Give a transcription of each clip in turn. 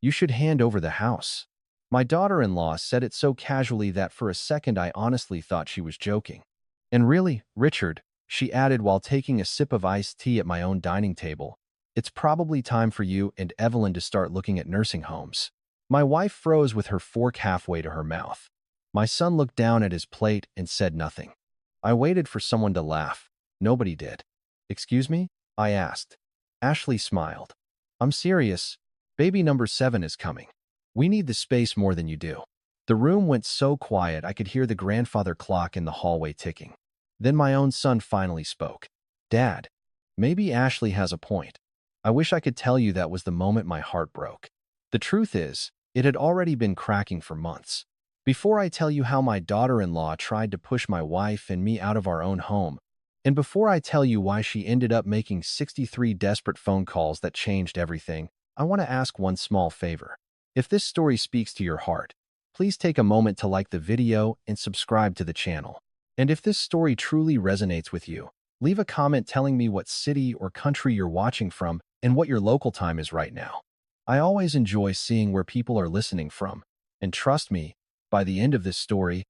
You should hand over the house. My daughter-in-law said it so casually that for a second I honestly thought she was joking. And really, Richard, she added while taking a sip of iced tea at my own dining table, it's probably time for you and Evelyn to start looking at nursing homes. My wife froze with her fork halfway to her mouth. My son looked down at his plate and said nothing. I waited for someone to laugh. Nobody did. Excuse me? I asked. Ashley smiled. I'm serious. Baby number 7 is coming. We need the space more than you do. The room went so quiet I could hear the grandfather clock in the hallway ticking. Then my own son finally spoke. Dad, maybe Ashley has a point. I wish I could tell you that was the moment my heart broke. The truth is, it had already been cracking for months. Before I tell you how my daughter-in-law tried to push my wife and me out of our own home, and before I tell you why she ended up making 63 desperate phone calls that changed everything, I want to ask one small favor. If this story speaks to your heart, please take a moment to like the video and subscribe to the channel. And if this story truly resonates with you, leave a comment telling me what city or country you're watching from and what your local time is right now. I always enjoy seeing where people are listening from, and trust me, by the end of this story,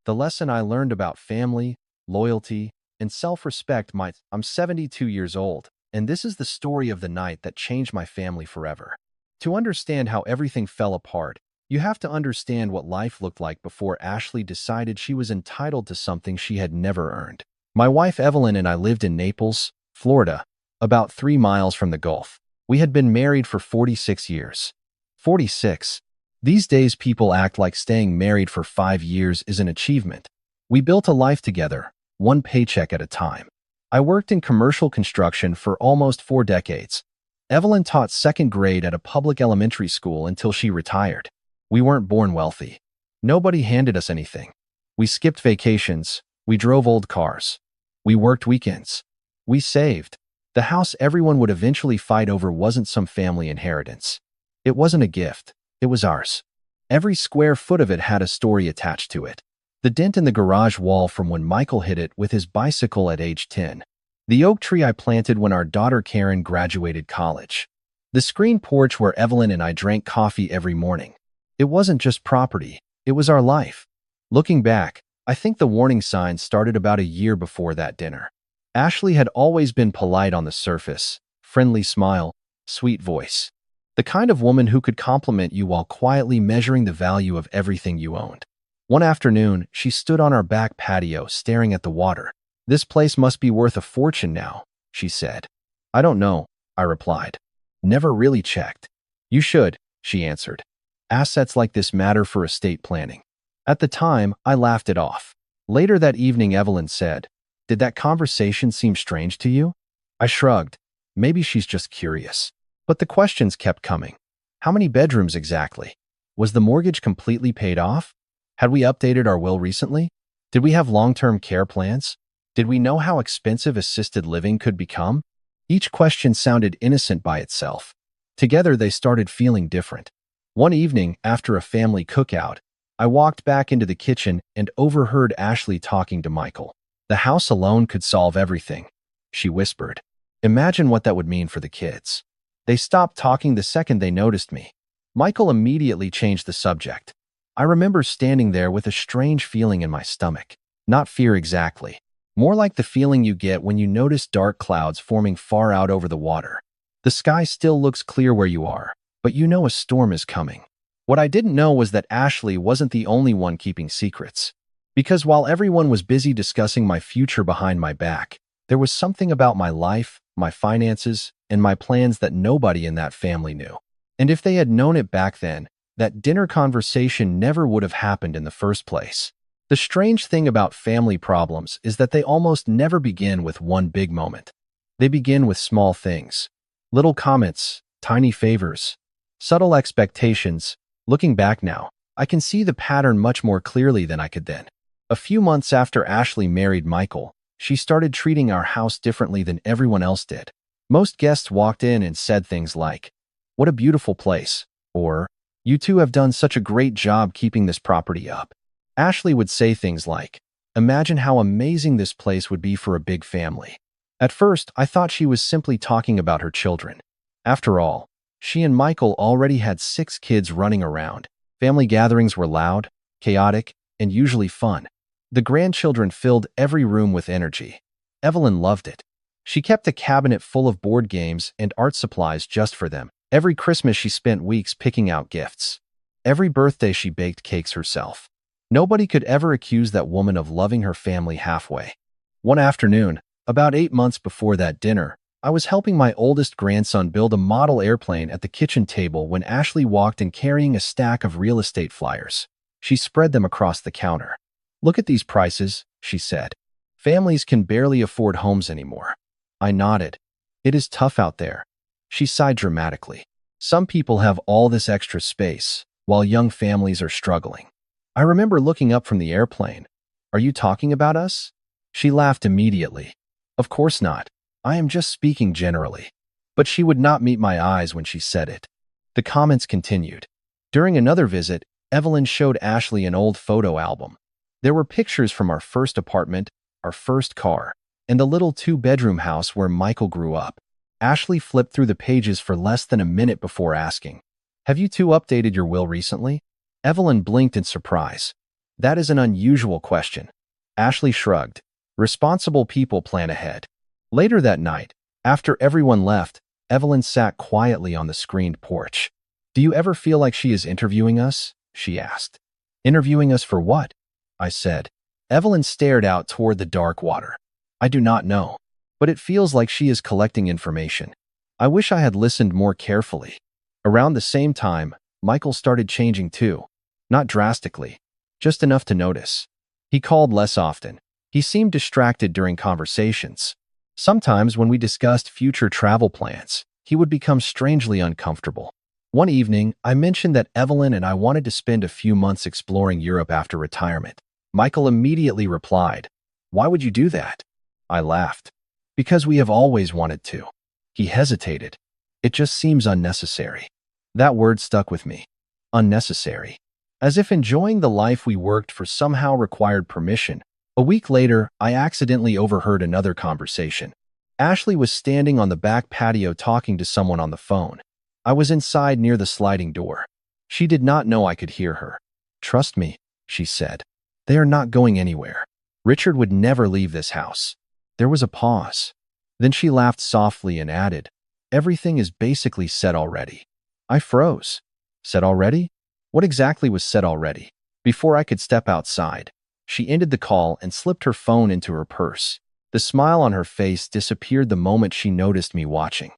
the lesson I learned about family, loyalty, and self-respect might. I'm 72 years old, and this is the story of the night that changed my family forever. To understand how everything fell apart, you have to understand what life looked like before Ashley decided she was entitled to something she had never earned. My wife Evelyn and I lived in Naples, Florida, about 3 miles from the Gulf. We had been married for 46 years. 46. These days people act like staying married for 5 years is an achievement. We built a life together, one paycheck at a time. I worked in commercial construction for almost 4 decades. Evelyn taught 2nd grade at a public elementary school until she retired. We weren't born wealthy. Nobody handed us anything. We skipped vacations. We drove old cars. We worked weekends. We saved. The house everyone would eventually fight over wasn't some family inheritance. It wasn't a gift. It was ours. Every square foot of it had a story attached to it. The dent in the garage wall from when Michael hit it with his bicycle at age 10. The oak tree I planted when our daughter Karen graduated college. The screen porch where Evelyn and I drank coffee every morning. It wasn't just property. It was our life. Looking back, I think the warning signs started about a year before that dinner. Ashley had always been polite on the surface, friendly smile, sweet voice. The kind of woman who could compliment you while quietly measuring the value of everything you owned. One afternoon, she stood on our back patio staring at the water. This place must be worth a fortune now, she said. I don't know, I replied. Never really checked. You should, she answered. Assets like this matter for estate planning. At the time, I laughed it off. Later that evening, Evelyn said, Did that conversation seem strange to you? I shrugged. Maybe she's just curious. But the questions kept coming. How many bedrooms exactly? Was the mortgage completely paid off? Had we updated our will recently? Did we have long-term care plans? Did we know how expensive assisted living could become? Each question sounded innocent by itself. Together, they started feeling different. One evening, after a family cookout, I walked back into the kitchen and overheard Ashley talking to Michael. The house alone could solve everything, she whispered. Imagine what that would mean for the kids. They stopped talking the second they noticed me. Michael immediately changed the subject. I remember standing there with a strange feeling in my stomach. Not fear exactly. More like the feeling you get when you notice dark clouds forming far out over the water. The sky still looks clear where you are, but you know a storm is coming. What I didn't know was that Ashley wasn't the only one keeping secrets. Because while everyone was busy discussing my future behind my back, there was something about my life, my finances, and my plans that nobody in that family knew. And if they had known it back then, that dinner conversation never would have happened in the first place. The strange thing about family problems is that they almost never begin with one big moment. They begin with small things. Little comments, tiny favors, subtle expectations. Looking back now, I can see the pattern much more clearly than I could then. A few months after Ashley married Michael, she started treating our house differently than everyone else did. Most guests walked in and said things like, "What a beautiful place," or, "You two have done such a great job keeping this property up." Ashley would say things like, "Imagine how amazing this place would be for a big family." At first, I thought she was simply talking about her children. After all, She and Michael already had 6 kids running around. Family gatherings were loud, chaotic, and usually fun. The grandchildren filled every room with energy. Evelyn loved it. She kept a cabinet full of board games and art supplies just for them. Every Christmas she spent weeks picking out gifts. Every birthday she baked cakes herself. Nobody could ever accuse that woman of loving her family halfway. One afternoon, about 8 months before that dinner, I was helping my oldest grandson build a model airplane at the kitchen table when Ashley walked in carrying a stack of real estate flyers. She spread them across the counter. "Look at these prices," she said. "Families can barely afford homes anymore." I nodded. "It is tough out there." She sighed dramatically. "Some people have all this extra space, while young families are struggling." I remember looking up from the airplane. "Are you talking about us?" She laughed immediately. "Of course not. I am just speaking generally." But she would not meet my eyes when she said it. The comments continued. During another visit, Evelyn showed Ashley an old photo album. There were pictures from our first apartment, our first car, and the little 2-bedroom house where Michael grew up. Ashley flipped through the pages for less than a minute before asking, "Have you two updated your will recently?" Evelyn blinked in surprise. "That is an unusual question." Ashley shrugged. "Responsible people plan ahead." Later that night, after everyone left, Evelyn sat quietly on the screened porch. "Do you ever feel like she is interviewing us?" she asked. "Interviewing us for what?" I said. Evelyn stared out toward the dark water. "I do not know, but it feels like she is collecting information." I wish I had listened more carefully. Around the same time, Michael started changing too. Not drastically, just enough to notice. He called less often. He seemed distracted during conversations. Sometimes when we discussed future travel plans, he would become strangely uncomfortable. One evening, I mentioned that Evelyn and I wanted to spend a few months exploring Europe after retirement. Michael immediately replied, "Why would you do that?" I laughed. "Because we have always wanted to." He hesitated. "It just seems unnecessary." That word stuck with me. Unnecessary. As if enjoying the life we worked for somehow required permission. A week later, I accidentally overheard another conversation. Ashley was standing on the back patio talking to someone on the phone. I was inside near the sliding door. She did not know I could hear her. "Trust me," she said. "They are not going anywhere. Richard would never leave this house." There was a pause. Then she laughed softly and added, "Everything is basically said already." I froze. Said already? What exactly was said already? Before I could step outside, she ended the call and slipped her phone into her purse. The smile on her face disappeared the moment she noticed me watching.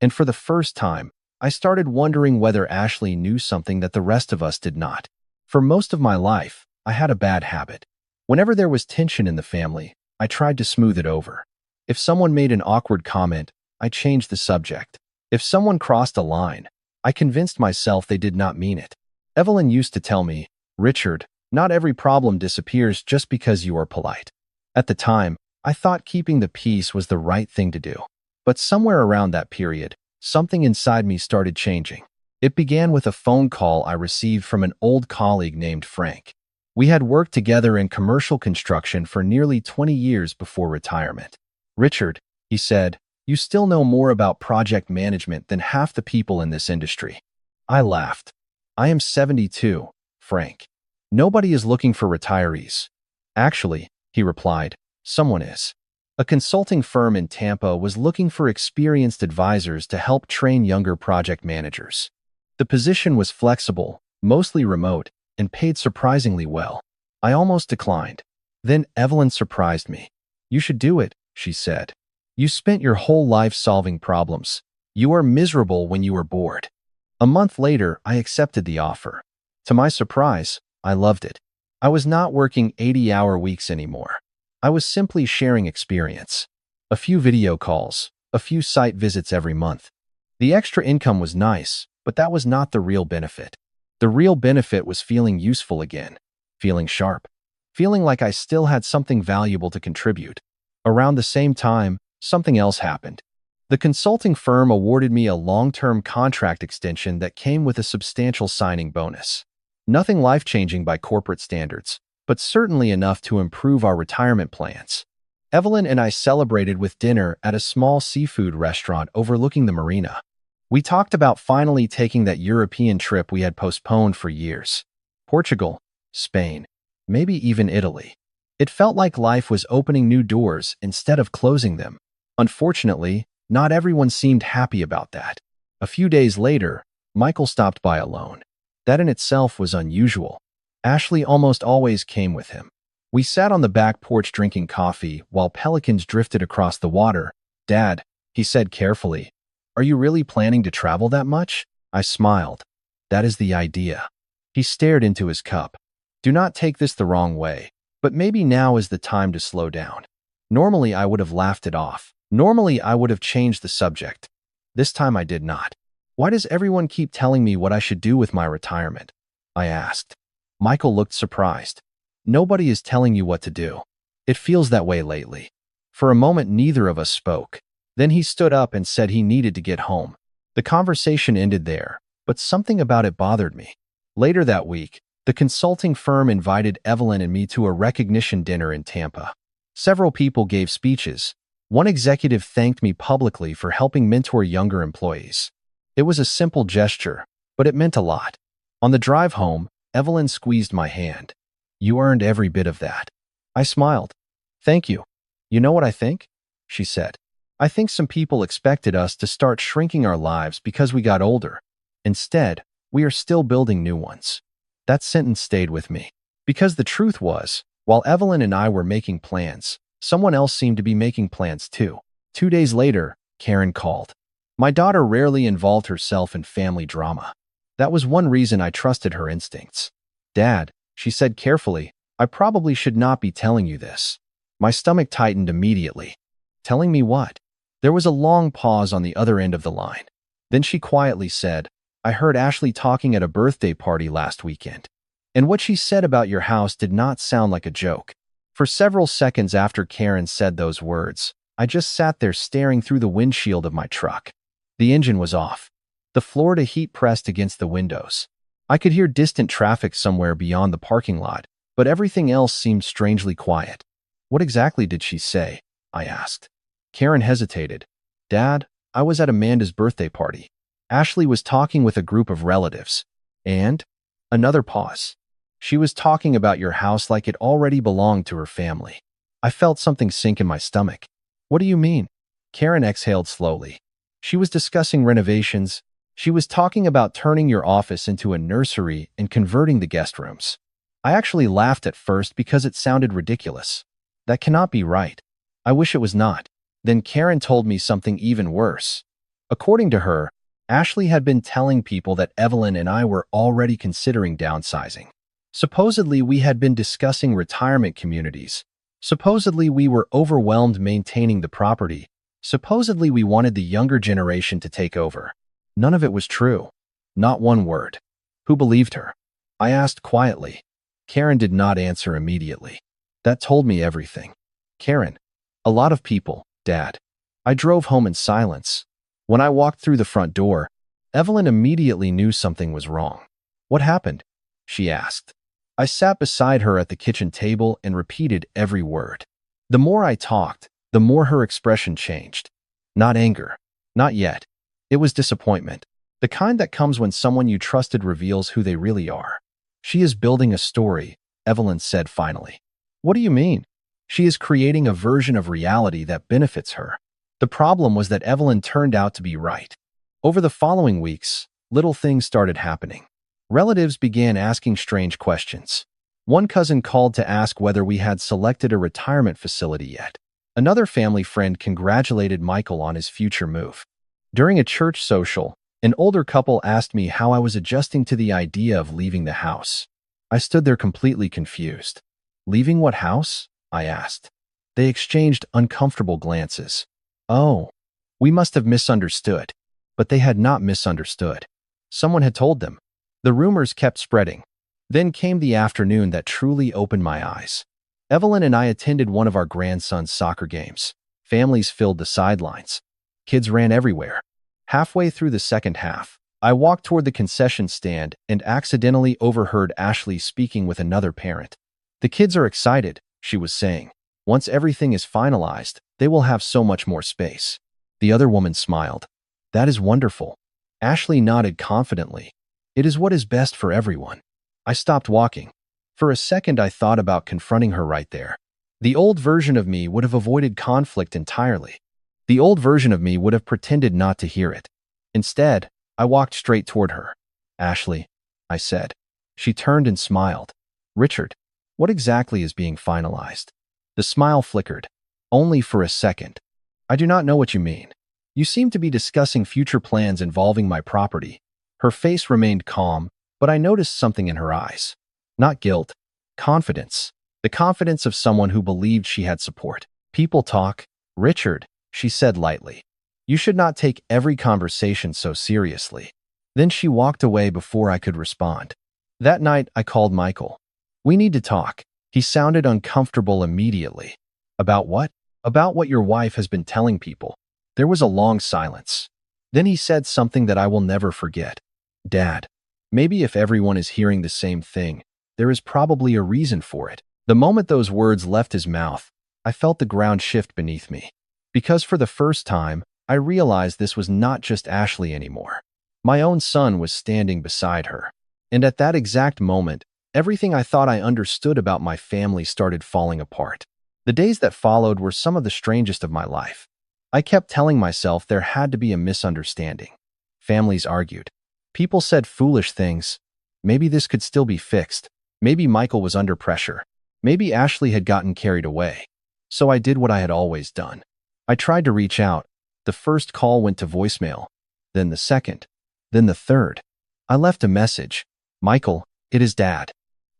And for the first time, I started wondering whether Ashley knew something that the rest of us did not. For most of my life, I had a bad habit. Whenever there was tension in the family, I tried to smooth it over. If someone made an awkward comment, I changed the subject. If someone crossed a line, I convinced myself they did not mean it. Evelyn used to tell me, "Richard, not every problem disappears just because you are polite." At the time, I thought keeping the peace was the right thing to do. But somewhere around that period, something inside me started changing. It began with a phone call I received from an old colleague named Frank. We had worked together in commercial construction for nearly 20 years before retirement. "Richard," he said, "you still know more about project management than half the people in this industry." I laughed. "I am 72, Frank. Nobody is looking for retirees." "Actually," he replied, "someone is." A consulting firm in Tampa was looking for experienced advisors to help train younger project managers. The position was flexible, mostly remote, and paid surprisingly well. I almost declined. Then Evelyn surprised me. "You should do it," she said. "You spent your whole life solving problems. You are miserable when you are bored." A month later, I accepted the offer. To my surprise, I loved it. I was not working 80-hour weeks anymore. I was simply sharing experience. A few video calls, a few site visits every month. The extra income was nice, but that was not the real benefit. The real benefit was feeling useful again, feeling sharp, feeling like I still had something valuable to contribute. Around the same time, something else happened. The consulting firm awarded me a long-term contract extension that came with a substantial signing bonus. Nothing life-changing by corporate standards, but certainly enough to improve our retirement plans. Evelyn and I celebrated with dinner at a small seafood restaurant overlooking the marina. We talked about finally taking that European trip we had postponed for years. Portugal, Spain, maybe even Italy. It felt like life was opening new doors instead of closing them. Unfortunately, not everyone seemed happy about that. A few days later, Michael stopped by alone. That in itself was unusual. Ashley almost always came with him. We sat on the back porch drinking coffee while pelicans drifted across the water. "Dad," he said carefully, "are you really planning to travel that much?" I smiled. "That is the idea." He stared into his cup. "Do not take this the wrong way, but maybe now is the time to slow down." Normally, I would have laughed it off. Normally, I would have changed the subject. This time, I did not. "Why does everyone keep telling me what I should do with my retirement?" I asked. Michael looked surprised. "Nobody is telling you what to do. It feels that way lately." For a moment, neither of us spoke. Then he stood up and said he needed to get home. The conversation ended there, but something about it bothered me. Later that week, the consulting firm invited Evelyn and me to a recognition dinner in Tampa. Several people gave speeches. One executive thanked me publicly for helping mentor younger employees. It was a simple gesture, but it meant a lot. On the drive home, Evelyn squeezed my hand. "You earned every bit of that." I smiled. "Thank you. You know what I think?" she said. "I think some people expected us to start shrinking our lives because we got older. Instead, we are still building new ones." That sentence stayed with me. Because the truth was, while Evelyn and I were making plans, someone else seemed to be making plans too. 2 days later, Karen called. My daughter rarely involved herself in family drama. That was one reason I trusted her instincts. "Dad," she said carefully, "I probably should not be telling you this." My stomach tightened immediately. "Telling me what?" There was a long pause on the other end of the line. Then she quietly said, "I heard Ashley talking at a birthday party last weekend. And what she said about your house did not sound like a joke." For several seconds after Karen said those words, I just sat there staring through the windshield of my truck. The engine was off. The Florida heat pressed against the windows. I could hear distant traffic somewhere beyond the parking lot, but everything else seemed strangely quiet. "What exactly did she say?" I asked. Karen hesitated. "Dad, I was at Amanda's birthday party. Ashley was talking with a group of relatives. And?" Another pause. "She was talking about your house like it already belonged to her family." I felt something sink in my stomach. "What do you mean?" Karen exhaled slowly. "She was discussing renovations. She was talking about turning your office into a nursery and converting the guest rooms." I actually laughed at first because it sounded ridiculous. That cannot be right. I wish it was not. Then Karen told me something even worse. According to her, Ashley had been telling people that Evelyn and I were already considering downsizing. Supposedly, we had been discussing retirement communities. Supposedly, we were overwhelmed maintaining the property. Supposedly, we wanted the younger generation to take over. None of it was true. Not one word. Who believed her? I asked quietly. Karen did not answer immediately. That told me everything. "Karen, a lot of people, Dad." I drove home in silence. When I walked through the front door, Evelyn immediately knew something was wrong. "What happened?" she asked. I sat beside her at the kitchen table and repeated every word. The more I talked, the more her expression changed. Not anger. Not yet. It was disappointment. The kind that comes when someone you trusted reveals who they really are. "She is building a story," Evelyn said finally. "What do you mean?" "She is creating a version of reality that benefits her." The problem was that Evelyn turned out to be right. Over the following weeks, little things started happening. Relatives began asking strange questions. One cousin called to ask whether we had selected a retirement facility yet. Another family friend congratulated Michael on his future move. During a church social, an older couple asked me how I was adjusting to the idea of leaving the house. I stood there completely confused. "Leaving what house?" I asked. They exchanged uncomfortable glances. Oh, we must have misunderstood. But they had not misunderstood. Someone had told them. The rumors kept spreading. Then came the afternoon that truly opened my eyes. Evelyn and I attended one of our grandson's soccer games. Families filled the sidelines. Kids ran everywhere. Halfway through the second half, I walked toward the concession stand and accidentally overheard Ashley speaking with another parent. "The kids are excited," she was saying. "Once everything is finalized, they will have so much more space." The other woman smiled. "That is wonderful. Ashley nodded confidently. It is what is best for everyone. I stopped walking. For a second, I thought about confronting her right there. The old version of me would have avoided conflict entirely. The old version of me would have pretended not to hear it. Instead, I walked straight toward her. Ashley, I said. She turned and smiled. Richard, what exactly is being finalized? The smile flickered. Only for a second. I do not know what you mean. You seem to be discussing future plans involving my property. Her face remained calm, but I noticed something in her eyes. Not guilt. Confidence. The confidence of someone who believed she had support. People talk. Richard, she said lightly. You should not take every conversation so seriously. Then she walked away before I could respond. That night, I called Michael. We need to talk. He sounded uncomfortable immediately. About what? About what your wife has been telling people. There was a long silence. Then he said something that I will never forget. Dad, maybe if everyone is hearing the same thing, there is probably a reason for it. The moment those words left his mouth, I felt the ground shift beneath me. Because for the first time, I realized this was not just Ashley anymore. My own son was standing beside her. And at that exact moment, everything I thought I understood about my family started falling apart. The days that followed were some of the strangest of my life. I kept telling myself there had to be a misunderstanding. Families argued. People said foolish things. Maybe this could still be fixed. Maybe Michael was under pressure. Maybe Ashley had gotten carried away. So I did what I had always done. I tried to reach out. The first call went to voicemail. Then the second. Then the third. I left a message. Michael, it is Dad.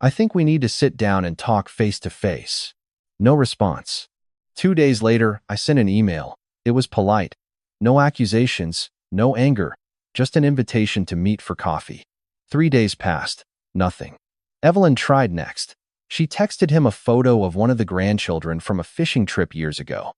I think we need to sit down and talk face to face. No response. 2 days later, I sent an email. It was polite. No accusations, no anger, just an invitation to meet for coffee. 3 days passed. Nothing. Evelyn tried next. She texted him a photo of one of the grandchildren from a fishing trip years ago.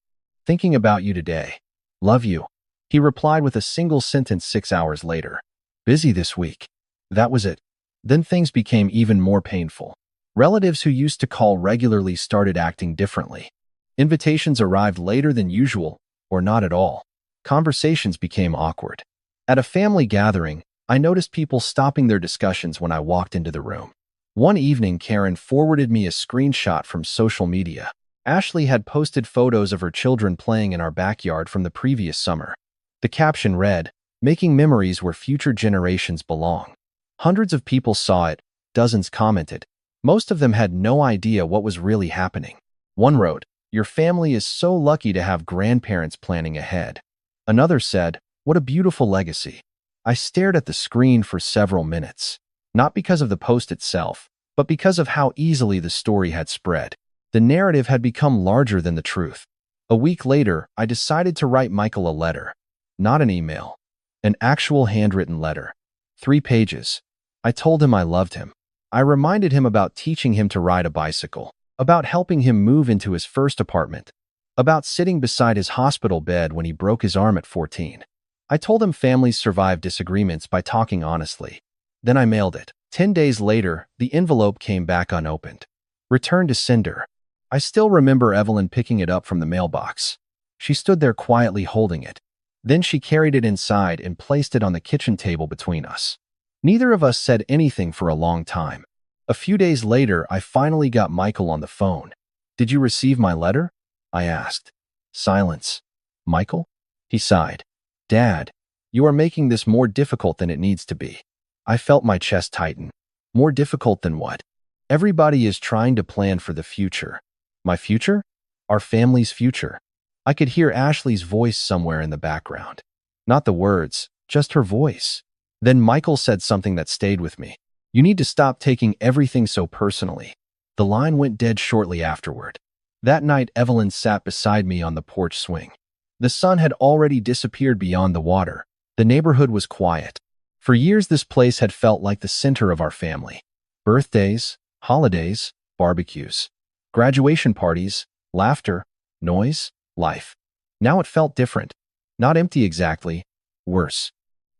Thinking about you today. Love you. He replied with a single sentence 6 hours later. Busy this week. That was it. Then things became even more painful. Relatives who used to call regularly started acting differently. Invitations arrived later than usual, or not at all. Conversations became awkward. At a family gathering, I noticed people stopping their discussions when I walked into the room. One evening, Karen forwarded me a screenshot from social media. Ashley had posted photos of her children playing in our backyard from the previous summer. The caption read, "Making memories where future generations belong." Hundreds of people saw it, dozens commented. Most of them had no idea what was really happening. One wrote, "Your family is so lucky to have grandparents planning ahead." Another said, "What a beautiful legacy." I stared at the screen for several minutes, not because of the post itself, but because of how easily the story had spread. The narrative had become larger than the truth. A week later, I decided to write Michael a letter. Not an email. An actual handwritten letter. 3 pages. I told him I loved him. I reminded him about teaching him to ride a bicycle, about helping him move into his first apartment, about sitting beside his hospital bed when he broke his arm at 14. I told him families survive disagreements by talking honestly. Then I mailed it. 10 days later, the envelope came back unopened. Returned to sender. I still remember Evelyn picking it up from the mailbox. She stood there quietly holding it. Then she carried it inside and placed it on the kitchen table between us. Neither of us said anything for a long time. A few days later, I finally got Michael on the phone. "Did you receive my letter?" I asked. Silence. "Michael?" He sighed. "Dad, you are making this more difficult than it needs to be." I felt my chest tighten. More difficult than what? Everybody is trying to plan for the future. My future? Our family's future. I could hear Ashley's voice somewhere in the background. Not the words, just her voice. Then Michael said something that stayed with me. "You need to stop taking everything so personally." The line went dead shortly afterward. That night, Evelyn sat beside me on the porch swing. The sun had already disappeared beyond the water. The neighborhood was quiet. For years, this place had felt like the center of our family. Birthdays, holidays, barbecues, graduation parties, laughter, noise, life. Now it felt different. Not empty exactly, worse.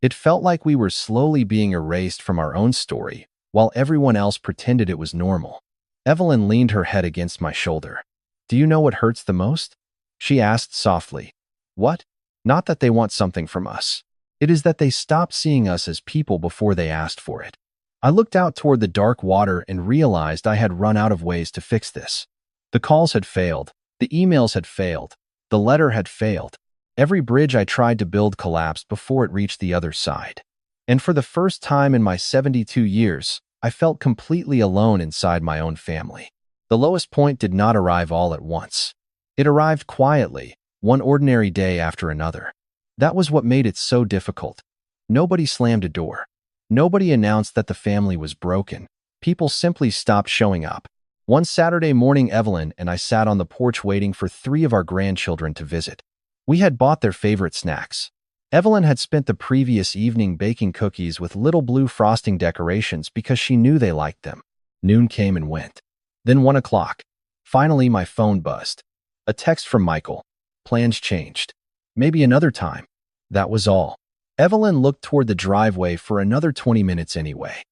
It felt like we were slowly being erased from our own story, while everyone else pretended it was normal. Evelyn leaned her head against my shoulder. "Do you know what hurts the most?" She asked softly. "What?" "Not that they want something from us. It is that they stopped seeing us as people before they asked for it. I looked out toward the dark water and realized I had run out of ways to fix this. The calls had failed. The emails had failed. The letter had failed. Every bridge I tried to build collapsed before it reached the other side. And for the first time in my 72 years, I felt completely alone inside my own family. The lowest point did not arrive all at once. It arrived quietly, one ordinary day after another. That was what made it so difficult. Nobody slammed a door. Nobody announced that the family was broken. People simply stopped showing up. One Saturday morning, Evelyn and I sat on the porch waiting for 3 of our grandchildren to visit. We had bought their favorite snacks. Evelyn had spent the previous evening baking cookies with little blue frosting decorations because she knew they liked them. Noon came and went. Then 1 o'clock. Finally, my phone buzzed. A text from Michael. Plans changed. Maybe another time. That was all. Evelyn looked toward the driveway for another 20 minutes anyway.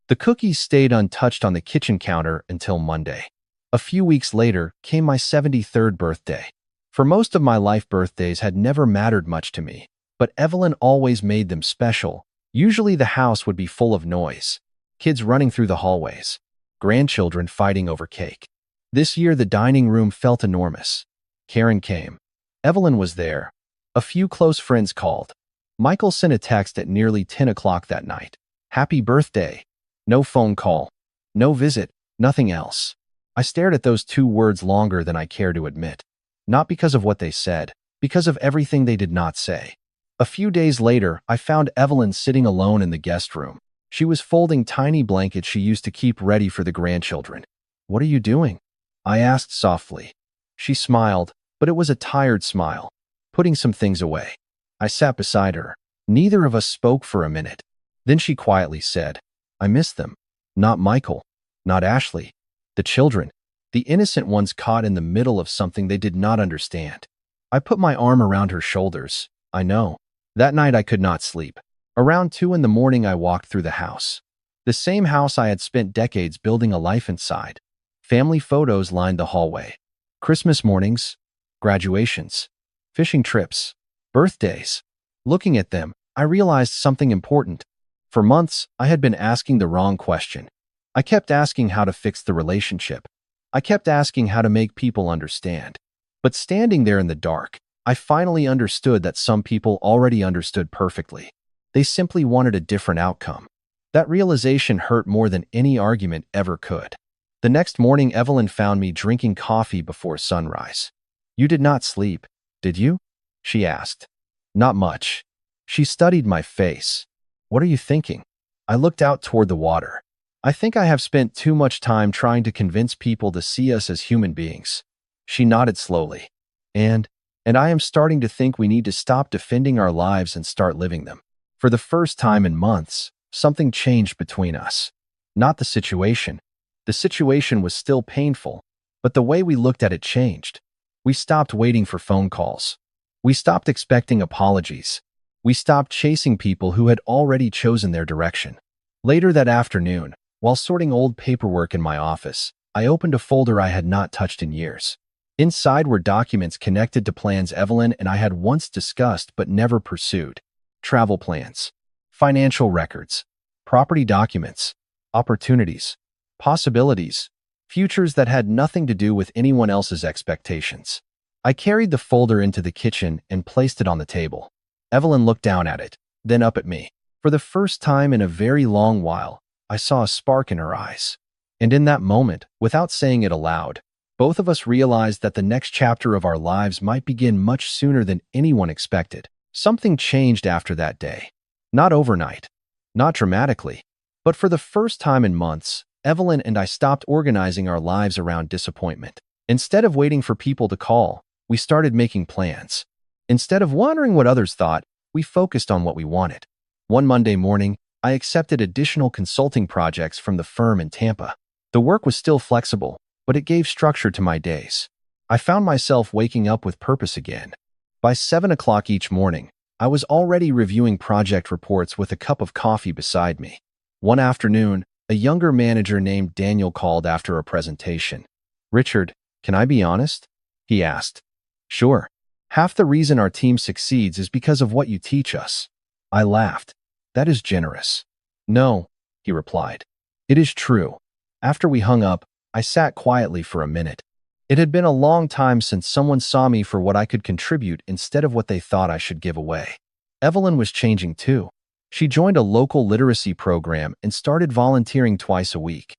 The cookies stayed untouched on the kitchen counter until Monday. A few weeks later came my 73rd birthday. For most of my life, birthdays had never mattered much to me, but Evelyn always made them special. Usually the house would be full of noise. Kids running through the hallways. Grandchildren fighting over cake. This year the dining room felt enormous. Karen came. Evelyn was there. A few close friends called. Michael sent a text at nearly 10 o'clock that night. Happy birthday. No phone call. No visit. Nothing else. I stared at those 2 words longer than I care to admit. Not because of what they said, because of everything they did not say. A few days later, I found Evelyn sitting alone in the guest room. She was folding tiny blankets she used to keep ready for the grandchildren. What are you doing? I asked softly. She smiled, but it was a tired smile. Putting some things away. I sat beside her. Neither of us spoke for a minute. Then she quietly said, I miss them. Not Michael. Not Ashley. The children. The innocent ones caught in the middle of something they did not understand. I put my arm around her shoulders. I know. That night I could not sleep. Around 2 in the morning I walked through the house. The same house I had spent decades building a life inside. Family photos lined the hallway. Christmas mornings. Graduations. Fishing trips. Birthdays. Looking at them, I realized something important. For months, I had been asking the wrong question. I kept asking how to fix the relationship. I kept asking how to make people understand. But standing there in the dark, I finally understood that some people already understood perfectly. They simply wanted a different outcome. That realization hurt more than any argument ever could. The next morning, Evelyn found me drinking coffee before sunrise. You did not sleep, did you? She asked. Not much. She studied my face. What are you thinking? I looked out toward the water. I think I have spent too much time trying to convince people to see us as human beings. She nodded slowly. And I am starting to think we need to stop defending our lives and start living them. For the first time in months, something changed between us. Not the situation. The situation was still painful, but the way we looked at it changed. We stopped waiting for phone calls. We stopped expecting apologies. We stopped chasing people who had already chosen their direction. Later that afternoon, while sorting old paperwork in my office, I opened a folder I had not touched in years. Inside were documents connected to plans Evelyn and I had once discussed but never pursued. Travel plans, financial records, property documents, opportunities, possibilities, futures that had nothing to do with anyone else's expectations. I carried the folder into the kitchen and placed it on the table. Evelyn looked down at it, then up at me. For the first time in a very long while, I saw a spark in her eyes. And in that moment, without saying it aloud, both of us realized that the next chapter of our lives might begin much sooner than anyone expected. Something changed after that day. Not overnight, not dramatically, but for the first time in months, Evelyn and I stopped organizing our lives around disappointment. Instead of waiting for people to call, we started making plans. Instead of wondering what others thought, we focused on what we wanted. One Monday morning, I accepted additional consulting projects from the firm in Tampa. The work was still flexible, but it gave structure to my days. I found myself waking up with purpose again. By 7 o'clock each morning, I was already reviewing project reports with a cup of coffee beside me. One afternoon, a younger manager named Daniel called after a presentation. Richard, can I be honest? He asked. Sure. Half the reason our team succeeds is because of what you teach us. I laughed. That is generous. No, he replied. It is true. After we hung up, I sat quietly for a minute. It had been a long time since someone saw me for what I could contribute instead of what they thought I should give away. Evelyn was changing too. She joined a local literacy program and started volunteering twice a week.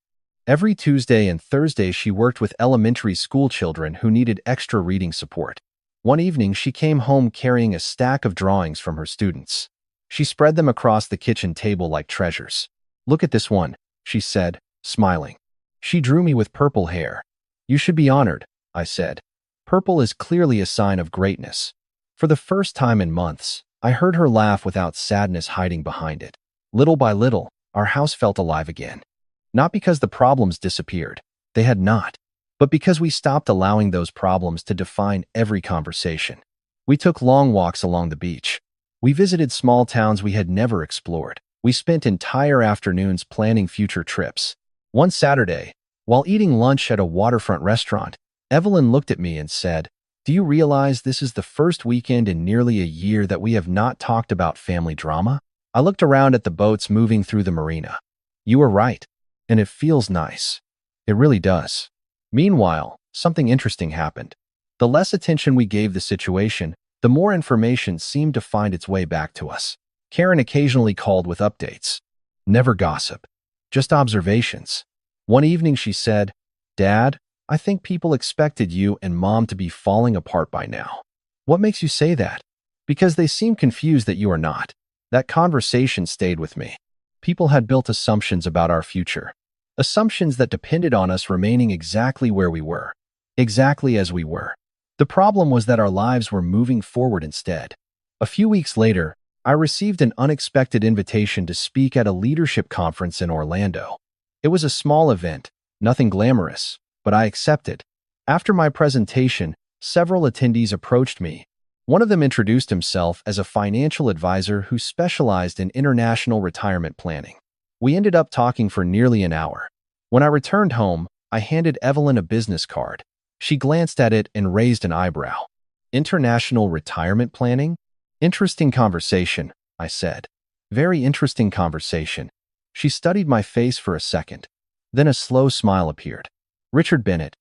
Every Tuesday and Thursday, she worked with elementary school children who needed extra reading support. One evening, she came home carrying a stack of drawings from her students. She spread them across the kitchen table like treasures. "Look at this one," she said, smiling. She drew me with purple hair. "You should be honored," I said. "Purple is clearly a sign of greatness." For the first time in months, I heard her laugh without sadness hiding behind it. Little by little, our house felt alive again. Not because the problems disappeared. They had not. But because we stopped allowing those problems to define every conversation. We took long walks along the beach. We visited small towns we had never explored. We spent entire afternoons planning future trips. One Saturday, while eating lunch at a waterfront restaurant, Evelyn looked at me and said, "Do you realize this is the first weekend in nearly a year that we have not talked about family drama?" I looked around at the boats moving through the marina. "You were right, and it feels nice. It really does." Meanwhile, something interesting happened. The less attention we gave the situation, the more information seemed to find its way back to us. Karen occasionally called with updates. Never gossip, just observations. One evening she said, "Dad, I think people expected you and Mom to be falling apart by now." "What makes you say that?" "Because they seem confused that you are not." That conversation stayed with me. People had built assumptions about our future. Assumptions that depended on us remaining exactly where we were. Exactly as we were. The problem was that our lives were moving forward instead. A few weeks later, I received an unexpected invitation to speak at a leadership conference in Orlando. It was a small event, nothing glamorous, but I accepted. After my presentation, several attendees approached me. One of them introduced himself as a financial advisor who specialized in international retirement planning. We ended up talking for nearly an hour. When I returned home, I handed Evelyn a business card. She glanced at it and raised an eyebrow. "International retirement planning? Interesting conversation," I said. "Very interesting conversation." She studied my face for a second. Then a slow smile appeared. "Richard Bennett,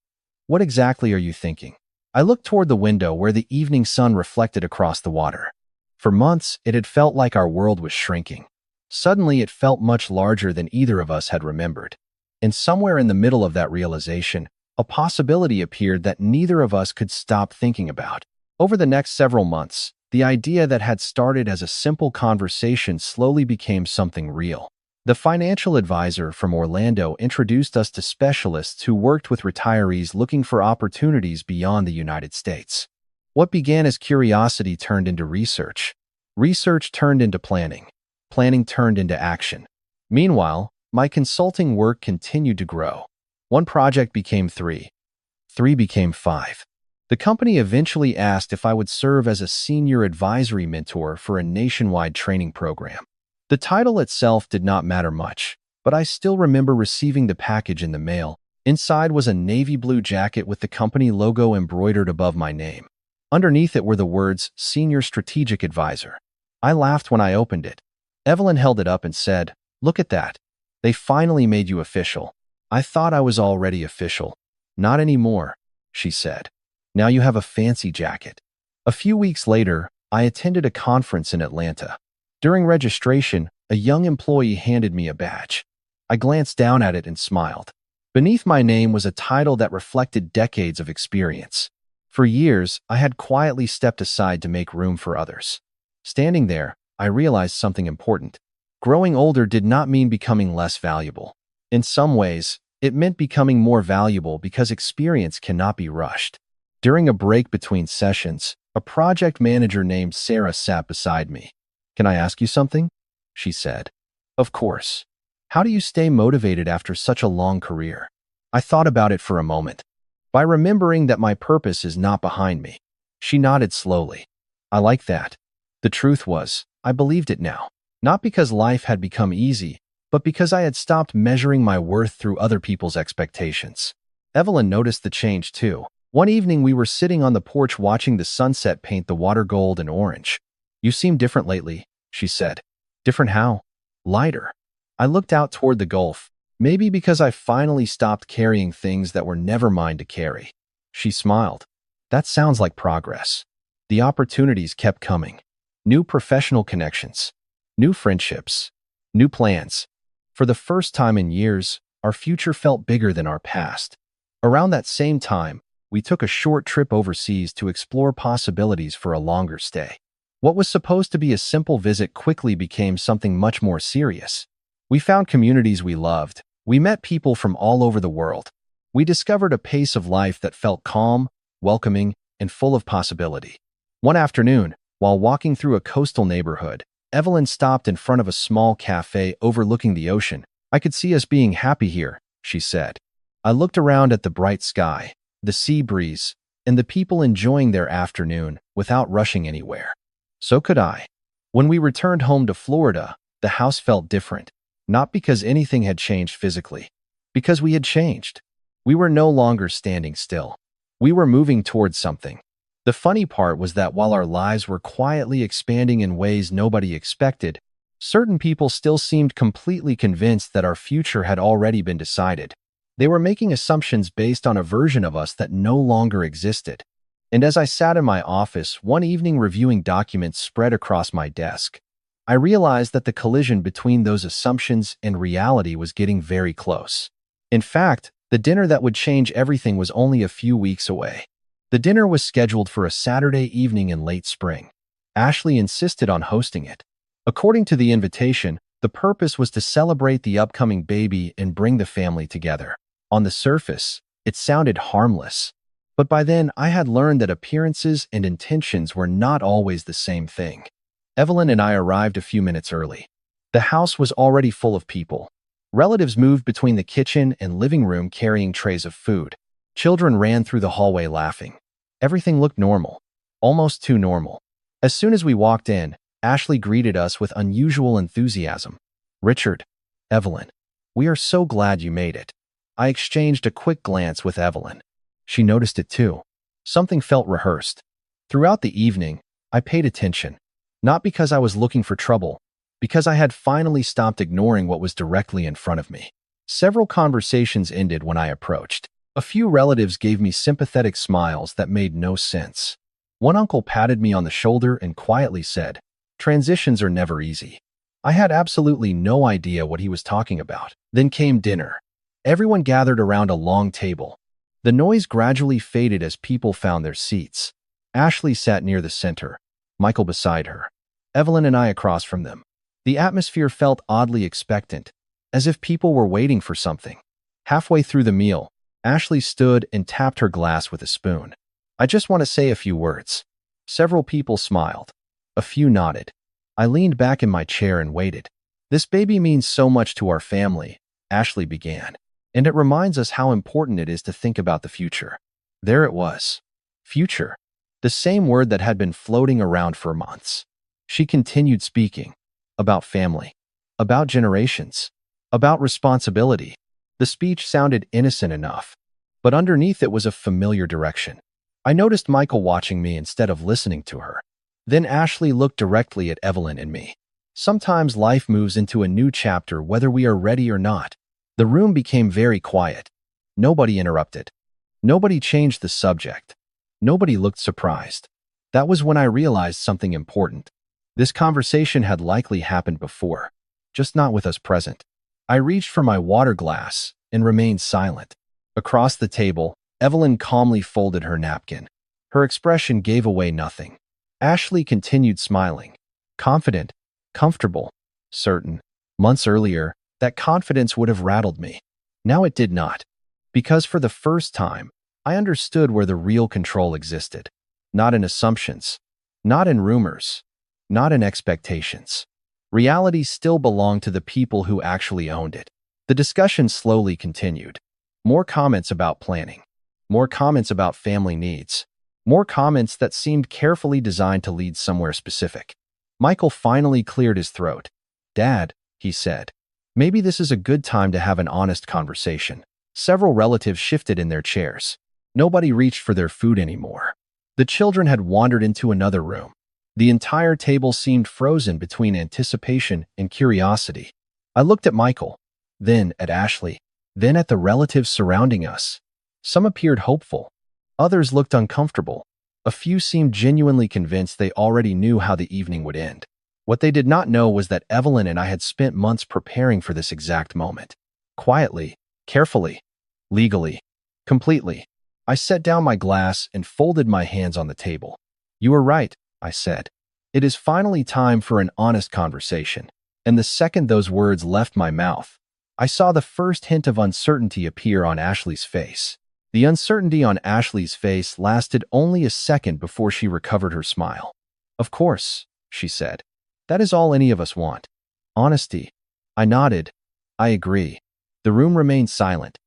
what exactly are you thinking?" I looked toward the window where the evening sun reflected across the water. For months, it had felt like our world was shrinking. Suddenly, it felt much larger than either of us had remembered. And somewhere in the middle of that realization, a possibility appeared that neither of us could stop thinking about. Over the next several months, the idea that had started as a simple conversation slowly became something real. The financial advisor from Orlando introduced us to specialists who worked with retirees looking for opportunities beyond the United States. What began as curiosity turned into research. Research turned into planning. Planning turned into action. Meanwhile, my consulting work continued to grow. One project became 3. 3 became 5. The company eventually asked if I would serve as a senior advisory mentor for a nationwide training program. The title itself did not matter much, but I still remember receiving the package in the mail. Inside was a navy blue jacket with the company logo embroidered above my name. Underneath it were the words, "Senior Strategic Advisor." I laughed when I opened it. Evelyn held it up and said, "Look at that. They finally made you official." "I thought I was already official." "Not anymore," she said. "Now you have a fancy jacket." A few weeks later, I attended a conference in Atlanta. During registration, a young employee handed me a badge. I glanced down at it and smiled. Beneath my name was a title that reflected decades of experience. For years, I had quietly stepped aside to make room for others. Standing there, I realized something important. Growing older did not mean becoming less valuable. In some ways, it meant becoming more valuable because experience cannot be rushed. During a break between sessions, a project manager named Sarah sat beside me. "Can I ask you something?" she said. "Of course. How do you stay motivated after such a long career?" I thought about it for a moment. "By remembering that my purpose is not behind me." She nodded slowly. "I like that." The truth was, I believed it now. Not because life had become easy, but because I had stopped measuring my worth through other people's expectations. Evelyn noticed the change too. One evening we were sitting on the porch watching the sunset paint the water gold and orange. "You seem different lately," she said. Different how? Lighter. I looked out toward the Gulf, maybe because I finally stopped carrying things that were never mine to carry. She smiled. That sounds like progress. The opportunities kept coming. New professional connections, new friendships, new plans. For the first time in years, our future felt bigger than our past. Around that same time, we took a short trip overseas to explore possibilities for a longer stay. What was supposed to be a simple visit quickly became something much more serious. We found communities we loved. We met people from all over the world. We discovered a pace of life that felt calm, welcoming, and full of possibility. One afternoon, while walking through a coastal neighborhood, Evelyn stopped in front of a small cafe overlooking the ocean. I could see us being happy here, she said. I looked around at the bright sky, the sea breeze, and the people enjoying their afternoon without rushing anywhere. So could I. When we returned home to Florida, the house felt different, not because anything had changed physically, because we had changed. We were no longer standing still. We were moving towards something. The funny part was that while our lives were quietly expanding in ways nobody expected, certain people still seemed completely convinced that our future had already been decided. They were making assumptions based on a version of us that no longer existed. And as I sat in my office one evening reviewing documents spread across my desk, I realized that the collision between those assumptions and reality was getting very close. In fact, the dinner that would change everything was only a few weeks away. The dinner was scheduled for a Saturday evening in late spring. Ashley insisted on hosting it. According to the invitation, the purpose was to celebrate the upcoming baby and bring the family together. On the surface, it sounded harmless. But by then, I had learned that appearances and intentions were not always the same thing. Evelyn and I arrived a few minutes early. The house was already full of people. Relatives moved between the kitchen and living room carrying trays of food. Children ran through the hallway laughing. Everything looked normal, almost too normal. As soon as we walked in, Ashley greeted us with unusual enthusiasm. Richard, Evelyn, we are so glad you made it. I exchanged a quick glance with Evelyn. She noticed it too. Something felt rehearsed. Throughout the evening, I paid attention. Not because I was looking for trouble, because I had finally stopped ignoring what was directly in front of me. Several conversations ended when I approached. A few relatives gave me sympathetic smiles that made no sense. One uncle patted me on the shoulder and quietly said, "Transitions are never easy." I had absolutely no idea what he was talking about. Then came dinner. Everyone gathered around a long table. The noise gradually faded as people found their seats. Ashley sat near the center, Michael beside her, Evelyn and I across from them. The atmosphere felt oddly expectant, as if people were waiting for something. Halfway through the meal, Ashley stood and tapped her glass with a spoon. "I just want to say a few words." Several people smiled. A few nodded. I leaned back in my chair and waited. "This baby means so much to our family," Ashley began, "and it reminds us how important it is to think about the future." There it was. Future. The same word that had been floating around for months. She continued speaking. About family. About generations. About responsibility. The speech sounded innocent enough, but underneath it was a familiar direction. I noticed Michael watching me instead of listening to her. Then Ashley looked directly at Evelyn and me. Sometimes life moves into a new chapter whether we are ready or not. The room became very quiet. Nobody interrupted. Nobody changed the subject. Nobody looked surprised. That was when I realized something important. This conversation had likely happened before, just not with us present. I reached for my water glass and remained silent. Across the table, Evelyn calmly folded her napkin. Her expression gave away nothing. Ashley continued smiling. Confident, comfortable, certain. Months earlier, that confidence would have rattled me. Now it did not. Because for the first time, I understood where the real control existed. Not in assumptions, not in rumors, not in expectations. Reality still belonged to the people who actually owned it. The discussion slowly continued. More comments about planning. More comments about family needs. More comments that seemed carefully designed to lead somewhere specific. Michael finally cleared his throat. "Dad," he said, "maybe this is a good time to have an honest conversation." Several relatives shifted in their chairs. Nobody reached for their food anymore. The children had wandered into another room. The entire table seemed frozen between anticipation and curiosity. I looked at Michael, then at Ashley, then at the relatives surrounding us. Some appeared hopeful. Others looked uncomfortable. A few seemed genuinely convinced they already knew how the evening would end. What they did not know was that Evelyn and I had spent months preparing for this exact moment. Quietly, carefully, legally, completely. I set down my glass and folded my hands on the table. "You were right," I said. "It is finally time for an honest conversation." And the second those words left my mouth, I saw the first hint of uncertainty appear on Ashley's face. The uncertainty on Ashley's face lasted only a second before she recovered her smile. "Of course," she said. "That is all any of us want. Honesty." I nodded. "I agree." The room remained silent.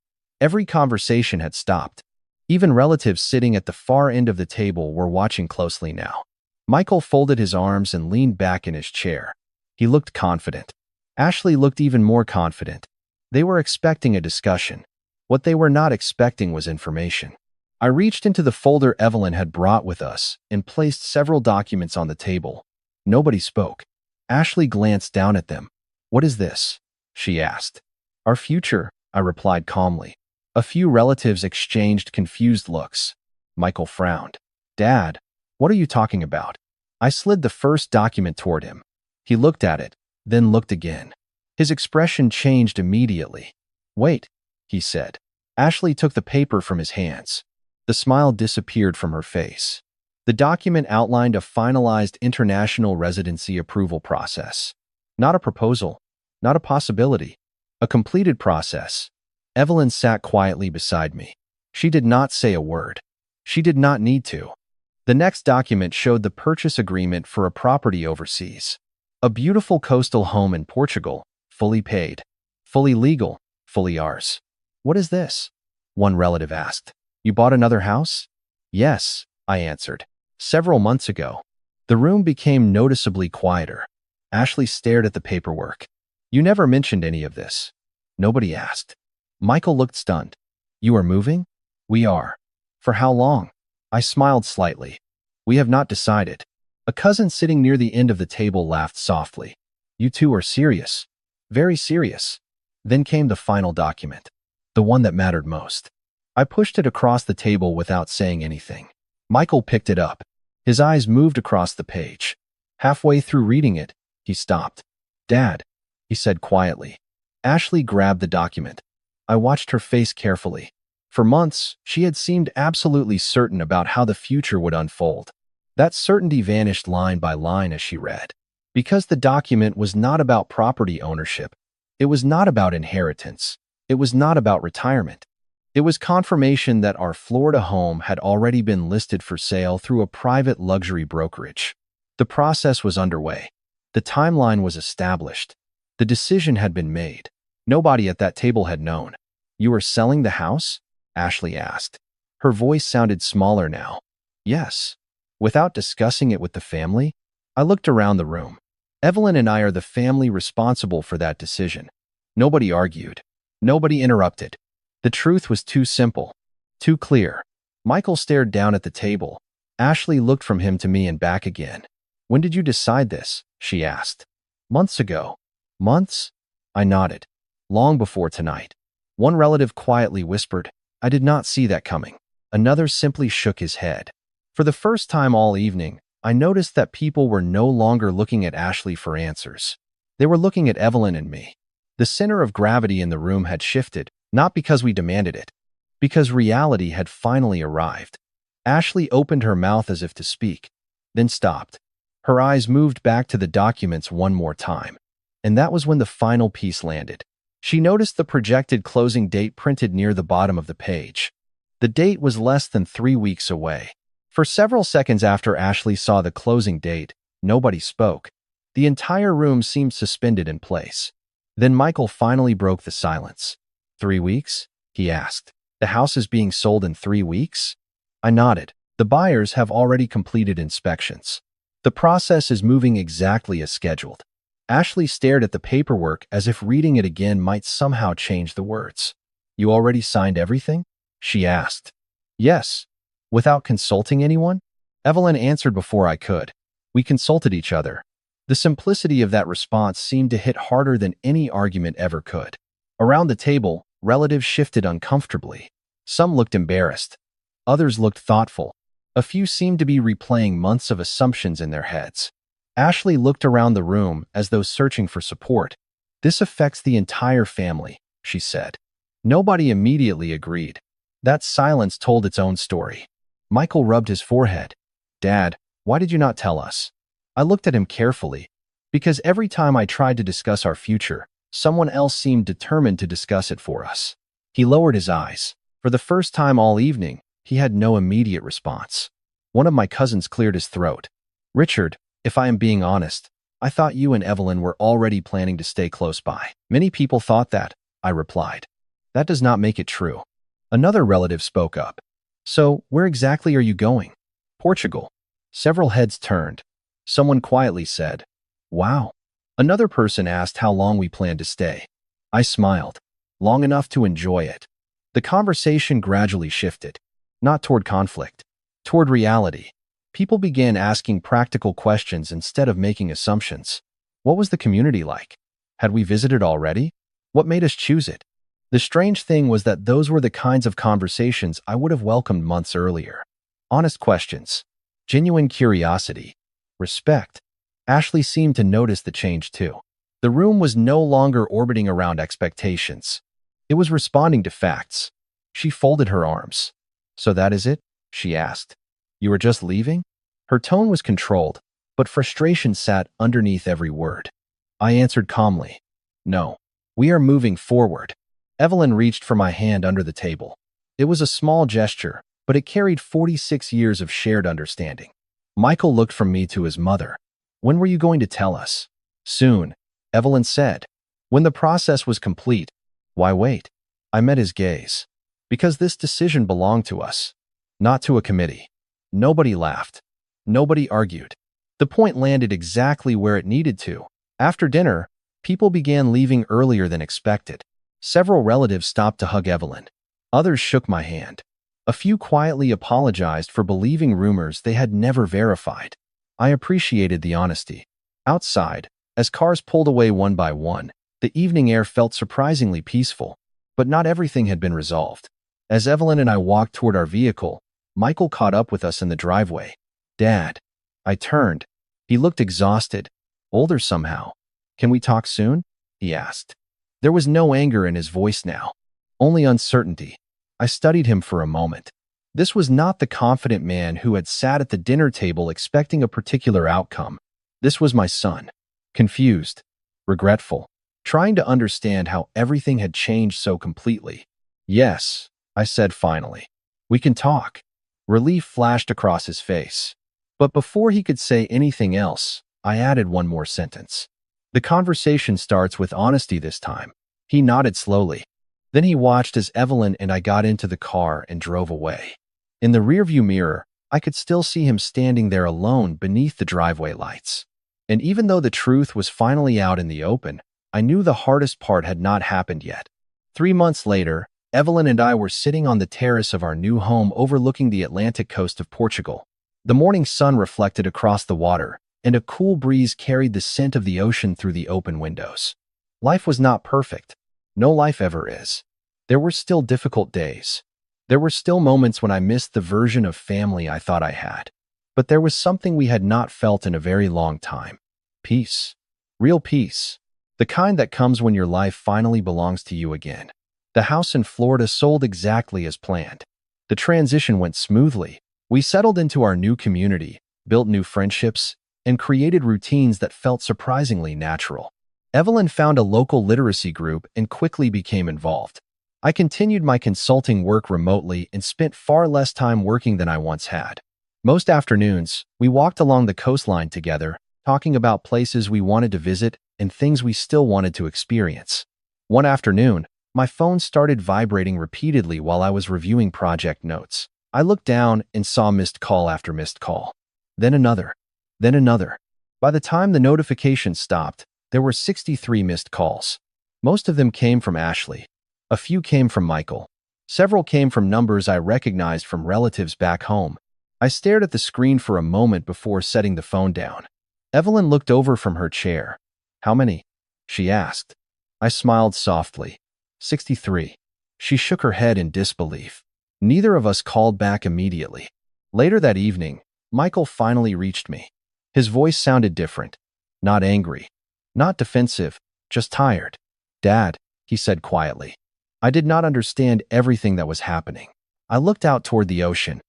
Every conversation had stopped. Even relatives sitting at the far end of the table were watching closely now. Michael folded his arms and leaned back in his chair. He looked confident. Ashley looked even more confident. They were expecting a discussion. What they were not expecting was information. I reached into the folder Evelyn had brought with us and placed several documents on the table. Nobody spoke. Ashley glanced down at them. "What is this?" she asked. "Our future," I replied calmly. A few relatives exchanged confused looks. Michael frowned. "Dad, what are you talking about?" I slid the first document toward him. He looked at it, then looked again. His expression changed immediately. "Wait," he said. Ashley took the paper from his hands. The smile disappeared from her face. The document outlined a finalized international residency approval process. Not a proposal, not a possibility, a completed process. Evelyn sat quietly beside me. She did not say a word. She did not need to. The next document showed the purchase agreement for a property overseas. A beautiful coastal home in Portugal, fully paid, fully legal, fully ours. "What is this?" one relative asked. "You bought another house?" "Yes," I answered. "Several months ago." The room became noticeably quieter. Ashley stared at the paperwork. "You never mentioned any of this." Nobody asked. Michael looked stunned. "You are moving?" "We are." "For how long?" I smiled slightly. "We have not decided." A cousin sitting near the end of the table laughed softly. "You two are serious." "Very serious." Then came the final document. The one that mattered most. I pushed it across the table without saying anything. Michael picked it up. His eyes moved across the page. Halfway through reading it, he stopped. "Dad," he said quietly. Ashley grabbed the document. I watched her face carefully. For months, she had seemed absolutely certain about how the future would unfold. That certainty vanished line by line as she read. Because the document was not about property ownership. It was not about inheritance. It was not about retirement. It was confirmation that our Florida home had already been listed for sale through a private luxury brokerage. The process was underway. The timeline was established. The decision had been made. Nobody at that table had known. "You are selling the house?" Ashley asked. Her voice sounded smaller now. "Yes." Without discussing it with the family, I looked around the room. Evelyn and I are the family responsible for that decision. Nobody argued. Nobody interrupted. The truth was too simple, too clear. Michael stared down at the table. Ashley looked from him to me and back again. "When did you decide this?" she asked. "Months ago." "Months?" I nodded. "Long before tonight." One relative quietly whispered, "I did not see that coming." Another simply shook his head. For the first time all evening, I noticed that people were no longer looking at Ashley for answers. They were looking at Evelyn and me. The center of gravity in the room had shifted, not because we demanded it, because reality had finally arrived. Ashley opened her mouth as if to speak, then stopped. Her eyes moved back to the documents one more time. And that was when the final piece landed. She noticed the projected closing date printed near the bottom of the page. The date was less than 3 weeks away. For several seconds after Ashley saw the closing date, nobody spoke. The entire room seemed suspended in place. Then Michael finally broke the silence. 3 weeks? He asked. The house is being sold in 3 weeks? I nodded. The buyers have already completed inspections. The process is moving exactly as scheduled. Ashley stared at the paperwork as if reading it again might somehow change the words. "You already signed everything?" she asked. "Yes." "Without consulting anyone?" Evelyn answered before I could. We consulted each other. The simplicity of that response seemed to hit harder than any argument ever could. Around the table, relatives shifted uncomfortably. Some looked embarrassed. Others looked thoughtful. A few seemed to be replaying months of assumptions in their heads. Ashley looked around the room as though searching for support. "This affects the entire family," she said. Nobody immediately agreed. That silence told its own story. Michael rubbed his forehead. "Dad, why did you not tell us?" I looked at him carefully. Because every time I tried to discuss our future, someone else seemed determined to discuss it for us. He lowered his eyes. For the first time all evening, he had no immediate response. One of my cousins cleared his throat. "Richard, if I am being honest, I thought you and Evelyn were already planning to stay close by." "Many people thought that," I replied. "That does not make it true." Another relative spoke up. "So, where exactly are you going?" "Portugal." Several heads turned. Someone quietly said, "Wow." Another person asked how long we planned to stay. I smiled. "Long enough to enjoy it." The conversation gradually shifted, not toward conflict, toward reality. People began asking practical questions instead of making assumptions. What was the community like? Had we visited already? What made us choose it? The strange thing was that those were the kinds of conversations I would have welcomed months earlier. Honest questions, genuine curiosity, respect. Ashley seemed to notice the change too. The room was no longer orbiting around expectations. It was responding to facts. She folded her arms. "So that is it?" she asked. "You are just leaving?" Her tone was controlled, but frustration sat underneath every word. I answered calmly, "No, we are moving forward." Evelyn reached for my hand under the table. It was a small gesture, but it carried 46 years of shared understanding. Michael looked from me to his mother. "When were you going to tell us?" "Soon," Evelyn said. "When the process was complete." "Why wait?" I met his gaze. "Because this decision belonged to us, not to a committee." Nobody laughed. Nobody argued. The point landed exactly where it needed to. After dinner, people began leaving earlier than expected. Several relatives stopped to hug Evelyn. Others shook my hand. A few quietly apologized for believing rumors they had never verified. I appreciated the honesty. Outside, as cars pulled away one by one, the evening air felt surprisingly peaceful, but not everything had been resolved. As Evelyn and I walked toward our vehicle, Michael caught up with us in the driveway. "Dad." I turned. He looked exhausted, older somehow. "Can we talk soon?" he asked. There was no anger in his voice now, only uncertainty. I studied him for a moment. This was not the confident man who had sat at the dinner table expecting a particular outcome. This was my son, confused, regretful, trying to understand how everything had changed so completely. "Yes," I said finally. "We can talk." Relief flashed across his face. But before he could say anything else, I added one more sentence. "The conversation starts with honesty this time." He nodded slowly. Then he watched as Evelyn and I got into the car and drove away. In the rearview mirror, I could still see him standing there alone beneath the driveway lights. And even though the truth was finally out in the open, I knew the hardest part had not happened yet. 3 months later, Evelyn and I were sitting on the terrace of our new home overlooking the Atlantic coast of Portugal. The morning sun reflected across the water, and a cool breeze carried the scent of the ocean through the open windows. Life was not perfect. No life ever is. There were still difficult days. There were still moments when I missed the version of family I thought I had. But there was something we had not felt in a very long time. Peace. Real peace. The kind that comes when your life finally belongs to you again. The house in Florida sold exactly as planned. The transition went smoothly. We settled into our new community, built new friendships, and created routines that felt surprisingly natural. Evelyn found a local literacy group and quickly became involved. I continued my consulting work remotely and spent far less time working than I once had. Most afternoons, we walked along the coastline together, talking about places we wanted to visit and things we still wanted to experience. One afternoon, my phone started vibrating repeatedly while I was reviewing project notes. I looked down and saw missed call after missed call. Then another. Then another. By the time the notification stopped, there were 63 missed calls. Most of them came from Ashley. A few came from Michael. Several came from numbers I recognized from relatives back home. I stared at the screen for a moment before setting the phone down. Evelyn looked over from her chair. How many? She asked. I smiled softly. 63. She shook her head in disbelief. Neither of us called back immediately. Later that evening, Michael finally reached me. His voice sounded different. Not angry. Not defensive. Just tired. Dad, he said quietly. I did not understand everything that was happening. I looked out toward the ocean.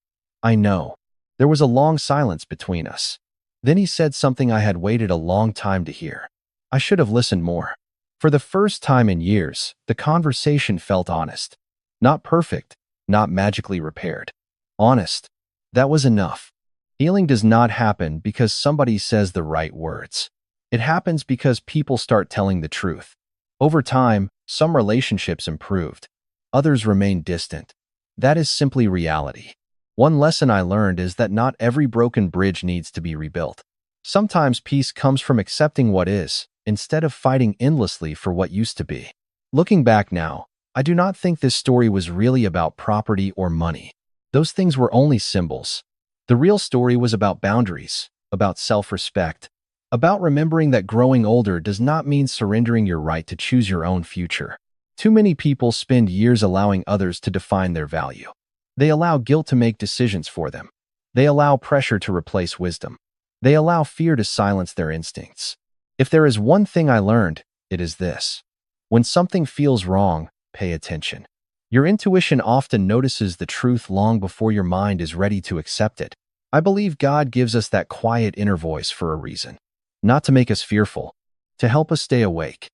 I know. There was a long silence between us. Then he said something I had waited a long time to hear. I should have listened more. For the first time in years, the conversation felt honest. Not perfect, not magically repaired. Honest. That was enough. Healing does not happen because somebody says the right words. It happens because people start telling the truth. Over time, some relationships improved. Others remained distant. That is simply reality. One lesson I learned is that not every broken bridge needs to be rebuilt. Sometimes peace comes from accepting what is, instead of fighting endlessly for what used to be. Looking back now, I do not think this story was really about property or money. Those things were only symbols. The real story was about boundaries, about self-respect, about remembering that growing older does not mean surrendering your right to choose your own future. Too many people spend years allowing others to define their value. They allow guilt to make decisions for them. They allow pressure to replace wisdom. They allow fear to silence their instincts. If there is one thing I learned, it is this. When something feels wrong, pay attention. Your intuition often notices the truth long before your mind is ready to accept it. I believe God gives us that quiet inner voice for a reason. Not to make us fearful, to help us stay awake.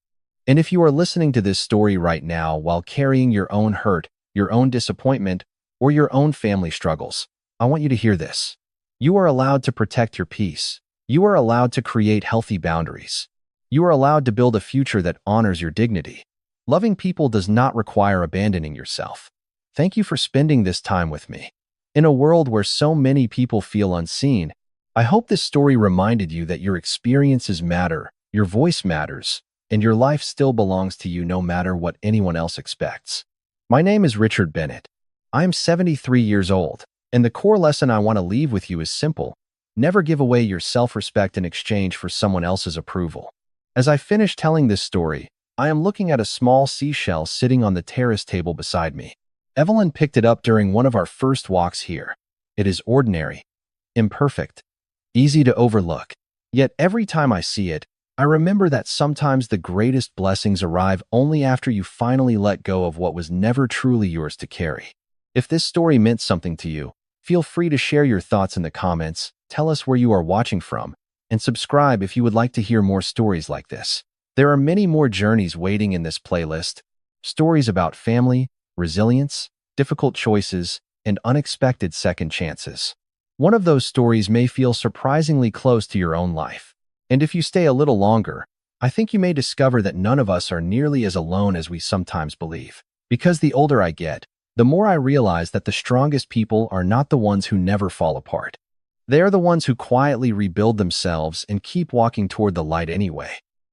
And if you are listening to this story right now while carrying your own hurt, your own disappointment, or your own family struggles, I want you to hear this. You are allowed to protect your peace. You are allowed to create healthy boundaries. You are allowed to build a future that honors your dignity. Loving people does not require abandoning yourself. Thank you for spending this time with me. In a world where so many people feel unseen, I hope this story reminded you that your experiences matter, your voice matters, and your life still belongs to you no matter what anyone else expects. My name is Richard Bennett. I am 73 years old, and the core lesson I want to leave with you is simple. Never give away your self-respect in exchange for someone else's approval. As I finish telling this story, I am looking at a small seashell sitting on the terrace table beside me. Evelyn picked it up during one of our first walks here. It is ordinary, imperfect, easy to overlook. Yet every time I see it, I remember that sometimes the greatest blessings arrive only after you finally let go of what was never truly yours to carry. If this story meant something to you, feel free to share your thoughts in the comments, tell us where you are watching from, and subscribe if you would like to hear more stories like this. There are many more journeys waiting in this playlist, stories about family, resilience, difficult choices, and unexpected second chances. One of those stories may feel surprisingly close to your own life. And if you stay a little longer, I think you may discover that none of us are nearly as alone as we sometimes believe. Because the older I get, the more I realize that the strongest people are not the ones who never fall apart. They are the ones who quietly rebuild themselves and keep walking toward the light anyway.